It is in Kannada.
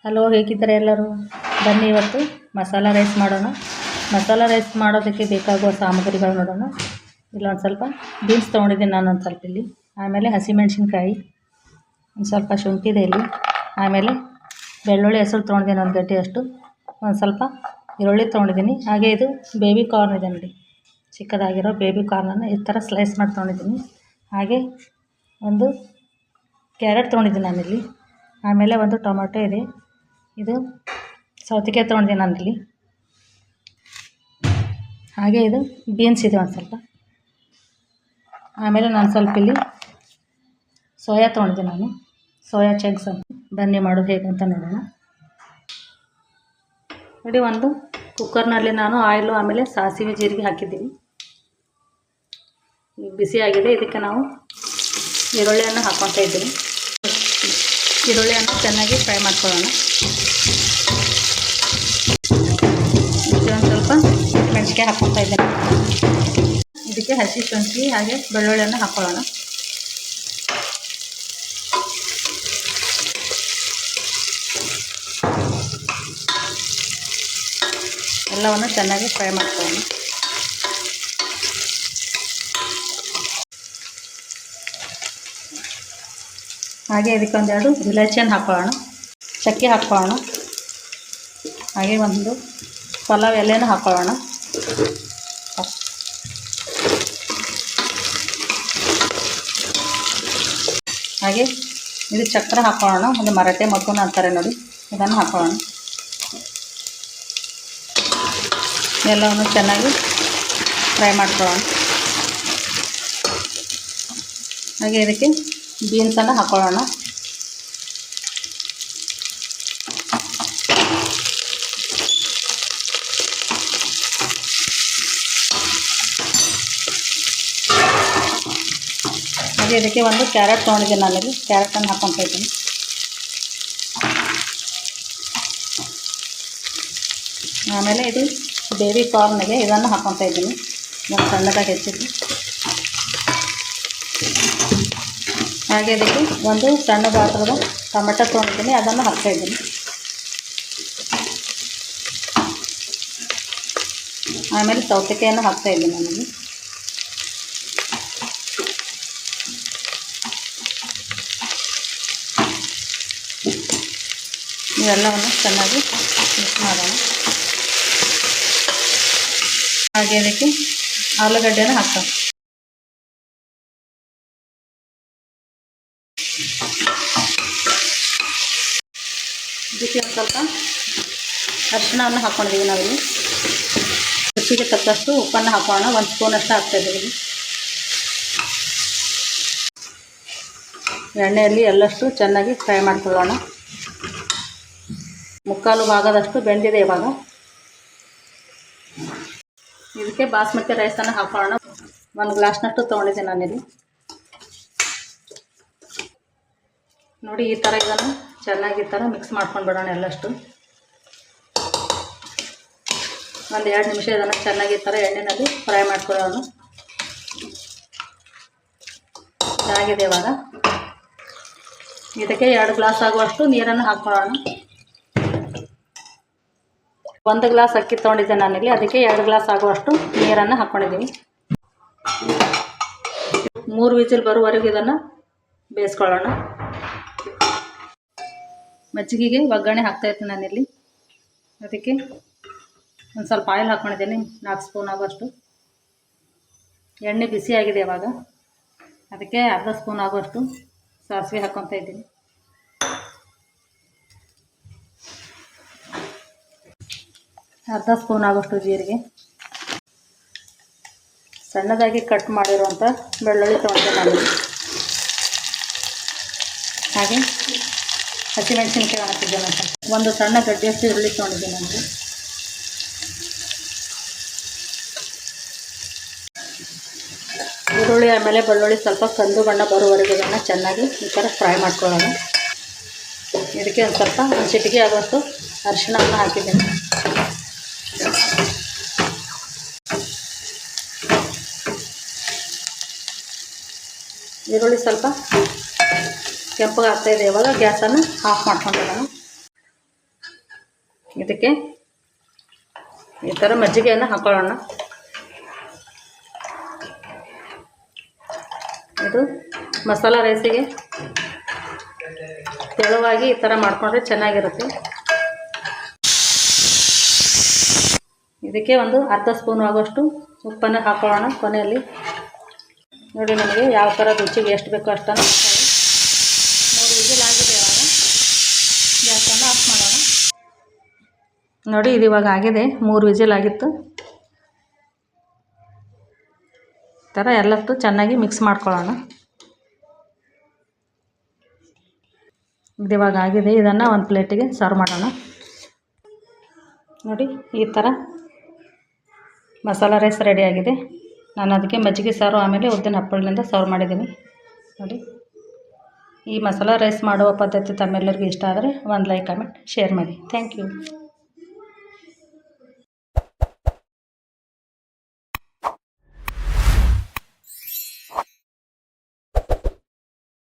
ಹಲೋ, ಹೇಗಿದ್ದಾರೆ ಎಲ್ಲರೂ? ಬನ್ನಿ ಇವತ್ತು ಮಸಾಲ ರೈಸ್ ಮಾಡೋಣ. ಮಸಾಲ ರೈಸ್ ಮಾಡೋದಕ್ಕೆ ಬೇಕಾಗುವ ಸಾಮಗ್ರಿಗಳು ನೋಡೋಣ. ಇಲ್ಲೊಂದು ಸ್ವಲ್ಪ ಬೀನ್ಸ್ ತೊಗೊಂಡಿದ್ದೀನಿ ನಾನು, ಒಂದು ಸ್ವಲ್ಪ ಇಲ್ಲಿ. ಆಮೇಲೆ ಹಸಿಮೆಣ್ಸಿನ್ಕಾಯಿ, ಒಂದು ಸ್ವಲ್ಪ ಶುಂಠಿ ಇದೆ ಇಲ್ಲಿ. ಆಮೇಲೆ ಬೆಳ್ಳುಳ್ಳಿ ಹೆಸರು ತೊಗೊಂಡಿದ್ದೀನಿ ಒಂದು ಗಡ್ಡೆಯಷ್ಟು. ಒಂದು ಸ್ವಲ್ಪ ಈರುಳ್ಳಿ ತೊಗೊಂಡಿದ್ದೀನಿ. ಹಾಗೆ ಇದು ಬೇಬಿ ಕಾರ್ನ್ ಇದೆ ನೋಡಿ, ಚಿಕ್ಕದಾಗಿರೋ ಬೇಬಿ ಕಾರ್ನನ್ನು ಈ ಥರ ಸ್ಲೈಸ್ ಮಾಡಿ ತೊಗೊಂಡಿದ್ದೀನಿ. ಹಾಗೆ ಒಂದು ಕ್ಯಾರೆಟ್ ತೊಗೊಂಡಿದ್ದೀನಿ ನಾನಿಲ್ಲಿ. ಆಮೇಲೆ ಒಂದು ಟೊಮೆಟೊ ಇದೆ. ಇದು ಸೌತೆಕಾಯಿ ತೊಗೊಂಡಿದ್ದೀನಿ ನಾನಿಲ್ಲಿ. ಹಾಗೆ ಇದು ಬೀನ್ಸ್ ಇದೆ ಒಂದು ಸ್ವಲ್ಪ. ಆಮೇಲೆ ನಾನು ಸ್ವಲ್ಪ ಇಲ್ಲಿ ಸೋಯಾ ತೊಗೊಂಡಿದ್ದೀನಿ ನಾನು, ಸೋಯಾ ಚಂಕ್ಸ್ ಅಂತ. ಬನ್ನಿ ಮಾಡೋದು ಹೇಗೆ ಅಂತ ನೋಡೋಣ. ನೋಡಿ, ಒಂದು ಕುಕ್ಕರ್ನಲ್ಲಿ ನಾನು ಆಯಿಲು ಆಮೇಲೆ ಸಾಸಿವೆ ಜೀರಿಗೆ ಹಾಕಿದ್ದೀನಿ. ಈಗ ಬಿಸಿಯಾಗಿದೆ. ಇದಕ್ಕೆ ನಾವು ಈರುಳ್ಳಿಯನ್ನು ಹಾಕ್ಕೊತಾ ಇದ್ದೀನಿ. ಈರುಳ್ಳಿಯನ್ನು ಚೆನ್ನಾಗಿ ಫ್ರೈ ಮಾಡ್ಕೊಳ್ಳೋಣ. ಒಂದು ಸ್ವಲ್ಪ ಮೆಣಸಿನ್ಕಾಯಿ ಹಾಕ್ಕೊತಾ ಇದ್ದೀನಿ. ಇದಕ್ಕೆ ಹಸಿ ಶುಂಠಿ ಹಾಗೆ ಬೆಳ್ಳುಳ್ಳಿಯನ್ನು ಹಾಕ್ಕೊಳ್ಳೋಣ. ಎಲ್ಲವನ್ನು ಚೆನ್ನಾಗಿ ಫ್ರೈ ಮಾಡ್ಕೊಳ್ಳೋಣ. ಹಾಗೆ ಇದಕ್ಕೆ ಒಂದೆರಡು ಇಲೈಚಿಯನ್ನು ಹಾಕ್ಕೊಳ್ಳೋಣ, ಚಕ್ಕೆ ಹಾಕ್ಕೊಳ್ಳೋಣ. ಹಾಗೆ ಒಂದು ಪಲಾವ್ ಎಲೆಯನ್ನು ಹಾಕ್ಕೊಳ್ಳೋಣ. ಹಾಗೆ ಇದು ಚಕ್ರ ಹಾಕ್ಕೊಳ್ಳೋಣ, ಒಂದು ಮರಾಠೆ ಮಗ್ಗುನ ಅಂತಾರೆ ನೋಡಿ, ಇದನ್ನು ಹಾಕ್ಕೊಳ್ಳೋಣ. ಎಲ್ಲವನ್ನು ಚೆನ್ನಾಗಿ ಫ್ರೈ ಮಾಡ್ಕೊಳ್ಳೋಣ. ಹಾಗೆ ಇದಕ್ಕೆ ಬೀನ್ಸನ್ನು ಹಾಕ್ಕೊಳ್ಳೋಣ. ಹಾಗೆ ಇದಕ್ಕೆ ಒಂದು ಕ್ಯಾರೆಟ್ ತೊಗೊಂಡಿದ್ದೀನಿ ನಾನಿಲ್ಲಿ, ಕ್ಯಾರೆಟನ್ನು ಹಾಕ್ಕೊತಾ ಇದ್ದೀನಿ. ಆಮೇಲೆ ಇದು ಬೇಬಿ ಕಾರ್ನ್ ಇದೆ, ಇದನ್ನು ಹಾಕ್ಕೊತಾ ಇದ್ದೀನಿ. ಒಂದು ಸಣ್ಣದಾಗಿ ಹೆಚ್ಚಿದ್ದು. ಹಾಗೆ ಇದಕ್ಕೆ ಒಂದು ಸಣ್ಣ ಗಾತ್ರದ ಟೊಮೆಟೊ ತೊಗೊಂಡಿದ್ದೀನಿ, ಅದನ್ನು ಹಾಕ್ತಾ ಇದ್ದೀನಿ. ಆಮೇಲೆ ಸೌತೆಕಾಯಿಯನ್ನು ಹಾಕ್ತಾ ಇದ್ದೀನಿ ನನಗೆ. ಇವೆಲ್ಲವನ್ನು ಚೆನ್ನಾಗಿ ಮಿಕ್ಸ್ ಮಾಡೋಣ. ಹಾಗೆ ಇದಕ್ಕೆ ಆಲೂಗಡ್ಡೆಯನ್ನು ಹಾಕ್ತಾ. ಇದಕ್ಕೆ ಒಂದು ಸ್ವಲ್ಪ ಅರಿಶಿಣವನ್ನು ಹಾಕ್ಕೊಂಡಿದ್ದೀವಿ ನಾವಿಲ್ಲಿ. ರುಚಿಗೆ ತಕ್ಕಷ್ಟು ಉಪ್ಪನ್ನು ಹಾಕೋಣ, ಒಂದು ಸ್ಪೂನಷ್ಟು ಹಾಕ್ತಾಯಿದ್ದೀವಿ. ಎಣ್ಣೆಯಲ್ಲಿ ಎಲ್ಲಷ್ಟು ಚೆನ್ನಾಗಿ ಫ್ರೈ ಮಾಡ್ಕೊಳ್ಳೋಣ. ಮುಕ್ಕಾಲು ಭಾಗದಷ್ಟು ಬೆಂದಿದೆ ಇವಾಗ. ಇದಕ್ಕೆ ಬಾಸ್ಮತಿ ರೈಸನ್ನು ಹಾಕೋಣ. ಒಂದು ಗ್ಲಾಸ್ನಷ್ಟು ತೊಗೊಂಡಿದ್ದೆ ನಾನಿಲ್ಲಿ. ನೋಡಿ, ಈ ಥರ ಇದನ್ನು ಚೆನ್ನಾಗಿ ಈ ಥರ ಮಿಕ್ಸ್ ಮಾಡ್ಕೊಂಡು ಬಿಡೋಣ ಎಲ್ಲಷ್ಟು. ಒಂದು 2 ನಿಮಿಷ ಇದನ್ನು ಚೆನ್ನಾಗಿ ಈ ಥರ ಎಣ್ಣೆಯಲ್ಲಿ ಫ್ರೈ ಮಾಡ್ಕೊಳ್ಳೋಣ. ಇದಾಗಿದೆ ಇವಾಗ. ಇದಕ್ಕೆ 2 ಗ್ಲಾಸ್ ಆಗುವಷ್ಟು ನೀರನ್ನು ಹಾಕ್ಕೊಳ್ಳೋಣ. 1 ಗ್ಲಾಸ್ ಅಕ್ಕಿ ತೊಗೊಂಡಿದ್ದೆ ನಾನಿಲ್ಲಿ, ಅದಕ್ಕೆ 2 ಗ್ಲಾಸ್ ಆಗುವಷ್ಟು ನೀರನ್ನು ಹಾಕ್ಕೊಂಡಿದ್ದೀನಿ. 3 ವಿಸಿಲ್ ಬರುವವರೆಗೂ ಇದನ್ನು ಬೇಯಿಸ್ಕೊಳ್ಳೋಣ. ಮಜ್ಜಿಗೆಗೆ ಒಗ್ಗರಣೆ ಹಾಕ್ತಾಯಿದ್ದೀನಿ ನಾನಿಲ್ಲಿ. ಅದಕ್ಕೆ ಒಂದು ಸ್ವಲ್ಪ ಆಯಿಲ್ ಹಾಕ್ಕೊಂಡಿದ್ದೀನಿ, 4 ಸ್ಪೂನ್ ಆಗುವಷ್ಟು. ಎಣ್ಣೆ ಬಿಸಿಯಾಗಿದೆ ಇವಾಗ. ಅದಕ್ಕೆ ಅರ್ಧ ಸ್ಪೂನ್ ಆಗುವಷ್ಟು ಸಾಸಿವೆ ಹಾಕ್ಕೊತಾ ಇದ್ದೀನಿ. ಅರ್ಧ ಸ್ಪೂನ್ ಆಗುವಷ್ಟು ಜೀರಿಗೆ. ಸಣ್ಣದಾಗಿ ಕಟ್ ಮಾಡಿರುವಂಥ ಬೆಳ್ಳುಳ್ಳಿ ತೊಗೊಂಡೆ ನಾನು. ಹಾಗೆ ಹಸಿಮೆಣಸಿನ್ಕಾಯಿ ಹಾಕಿದ್ದೆ ನಾನು. ಒಂದು ಸಣ್ಣ ಗಡ್ಡೆಯಷ್ಟು ಈರುಳ್ಳಿ ತೊಗೊಂಡಿದ್ದೆ ನನಗೆ. ಈರುಳ್ಳಿ ಆಮೇಲೆ ಬೆಳ್ಳುಳ್ಳಿ ಸ್ವಲ್ಪ ಕಂದು ಬಣ್ಣ ಬರುವವರೆಗೂ ಇದನ್ನು ಚೆನ್ನಾಗಿ ಈ ಥರ ಫ್ರೈ ಮಾಡ್ಕೊಳ್ಳೋಣ. ಇದಕ್ಕೆ ಒಂದು ಸ್ವಲ್ಪ ಚಿಟಿಕೆ ಆಗುವಷ್ಟು ಅರಿಶಿಣವನ್ನು ಹಾಕಿದ್ದೇನೆ. ಈರುಳ್ಳಿ ಸ್ವಲ್ಪ ಕೆಂಪಗೆ ಆಗ್ತಾಯಿದೆ. ಇವಾಗ ಗ್ಯಾಸನ್ನು ಆಫ್ ಮಾಡ್ಕೊಂಡು ನಾನು ಇದಕ್ಕೆ ಈ ಥರ ಮಜ್ಜಿಗೆಯನ್ನು ಹಾಕೊಳ್ಳೋಣ. ಇದು ಮಸಾಲ ರೈಸಿಗೆ ತೆಳುವಾಗಿ ಈ ಥರ ಮಾಡಿಕೊಂಡ್ರೆ ಚೆನ್ನಾಗಿರುತ್ತೆ. ಇದಕ್ಕೆ ಒಂದು ಅರ್ಧ ಸ್ಪೂನ್ ಆಗುವಷ್ಟು ಉಪ್ಪನ್ನು ಹಾಕೊಳ್ಳೋಣ ಕೊನೆಯಲ್ಲಿ. ನೋಡಿ ನಿಮಗೆ ಯಾವ ಥರ ರುಚಿಗೆ ಎಷ್ಟು ಬೇಕೋ ಅಷ್ಟನ್ನು ಹಾಕೊಳ್ಳಿ. 3 ವಿಸಿಲ್ ಆಗಿದೆ. ಇವಾಗ ಗ್ಯಾಸನ್ನು ಆಫ್ ಮಾಡೋಣ. ನೋಡಿ ಇದು ಇವಾಗ ಆಗಿದೆ, 3 ವಿಸಿಲ್ ಆಗಿತ್ತು. ಈ ಥರ ಎಲ್ಲತ್ತು ಚೆನ್ನಾಗಿ ಮಿಕ್ಸ್ ಮಾಡ್ಕೊಳ್ಳೋಣ. ಇದು ಇವಾಗ ಆಗಿದೆ. ಇದನ್ನು ಒಂದು ಪ್ಲೇಟಿಗೆ ಸರ್ವ್ ಮಾಡೋಣ. ನೋಡಿ ಈ ಥರ ಮಸಾಲ ರೈಸ್ ರೆಡಿಯಾಗಿದೆ. ನಾನು ಅದಕ್ಕೆ ಮಜ್ಜಿಗೆ ಸಾರು ಆಮೇಲೆ ಉದ್ದಿನ ಹಪ್ಪಳದಿಂದ ಸರ್ವ್ ಮಾಡಿದ್ದೀನಿ. ನೋಡಿ ಈ ಮಸಾಲ ರೈಸ್ ಮಾಡುವ ಪದ್ಧತಿ ತಮ್ಮೆಲ್ಲರಿಗೂ ಇಷ್ಟ ಆದರೆ ಒಂದು ಲೈಕ್, ಕಮೆಂಟ್, ಶೇರ್ ಮಾಡಿ. Thank you.